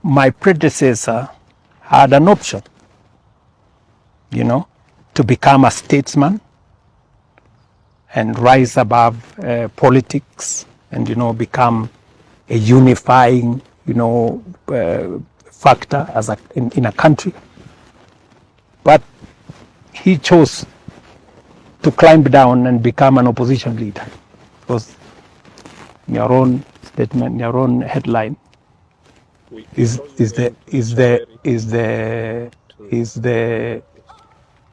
my predecessor had an option, to become a statesman and rise above politics and, become a unifying, factor in a country. But he chose to climb down and become an opposition leader. Because in your own statement, your own headline, is the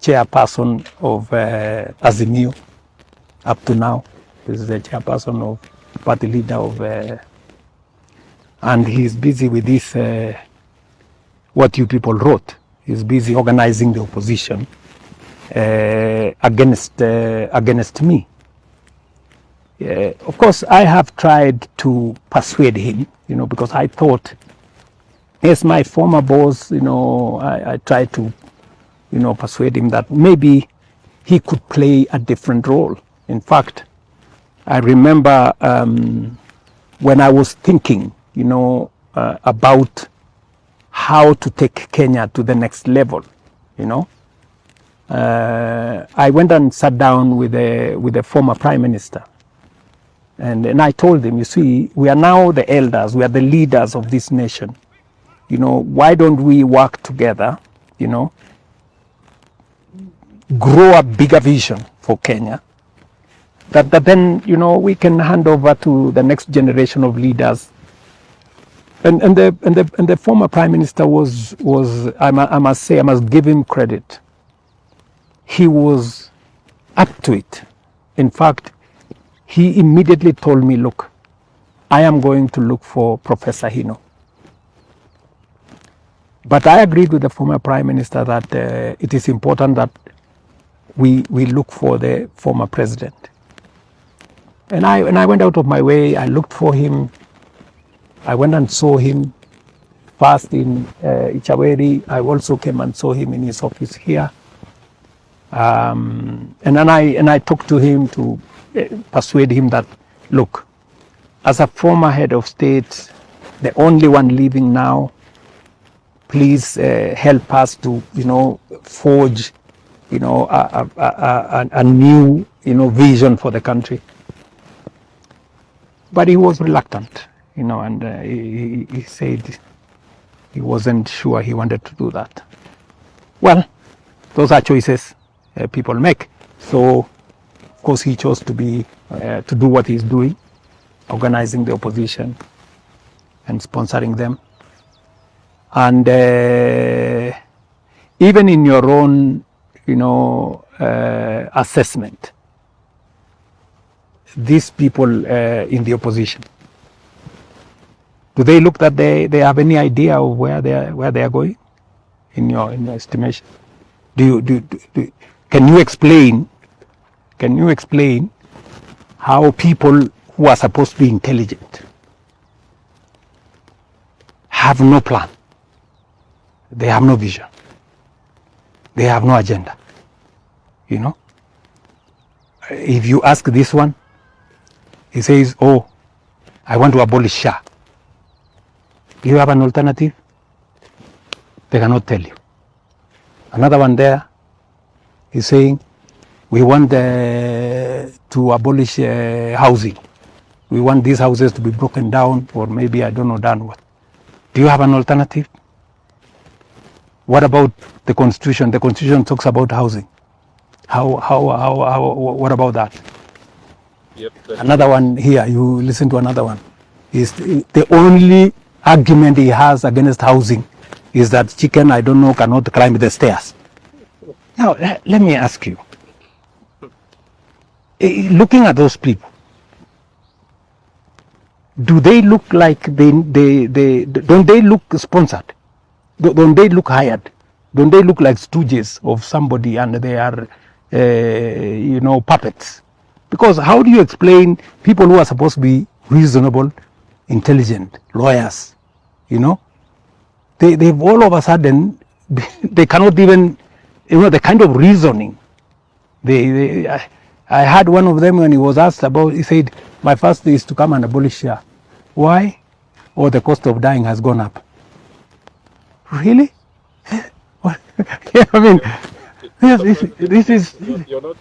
chairperson of Azimio up to now. This is the chairperson of party leader of, and he's busy with this. What you people wrote. He's busy organizing the opposition against me. Of course, I have tried to persuade him, because I thought, as my former boss, I tried to, persuade him that maybe he could play a different role. In fact, I remember when I was thinking, about how to take Kenya to the next level, I went and sat down with the former prime minister. And I told him, you see, we are now the elders, we are the leaders of this nation. Why don't we work together, grow a bigger vision for Kenya, that then, we can hand over to the next generation of leaders. And the former prime minister was I must say, I must give him credit. He was up to it. In fact, he immediately told me, look, I am going to look for Professor Hino. But I agreed with the former prime minister that it is important that we look for the former president. And I went out of my way, I looked for him. I went and saw him first in Ichaweri. I also came and saw him in his office here. And then I talked to him to persuade him that, look, as a former head of state, the only one living now, please help us to, forge, a new, vision for the country. But he was reluctant, and he said he wasn't sure he wanted to do that. Well, those are choices people make. So, of course, he chose to do what he's doing, organizing the opposition and sponsoring them. And even in your own, assessment, these people in the opposition, do they look that they have any idea of where they are going? In your estimation, can you explain how people who are supposed to be intelligent have no plan? They have no vision. They have no agenda. If you ask this one, he says, oh, I want to abolish Shah. Do you have an alternative? They cannot tell you. Another one there is saying, we want to abolish housing. We want these houses to be broken down, or maybe, I don't know, done what. Do you have an alternative? What about the Constitution? The Constitution talks about housing. What about that? Yep, another one here, you listen to another one. Is the only argument he has against housing is that chicken, I don't know, cannot climb the stairs. Now, let me ask you. Looking at those people, do they look like don't they look sponsored? Don't they look hired? Don't they look like stooges of somebody and they are, puppets? Because how do you explain people who are supposed to be reasonable, intelligent, lawyers, they've all of a sudden, they cannot even, the kind of reasoning. I had one of them when he was asked about, he said, my first is to come and abolish Shah. Why? Oh, the cost of dying has gone up. Really? What? Yeah, I mean, this is You're not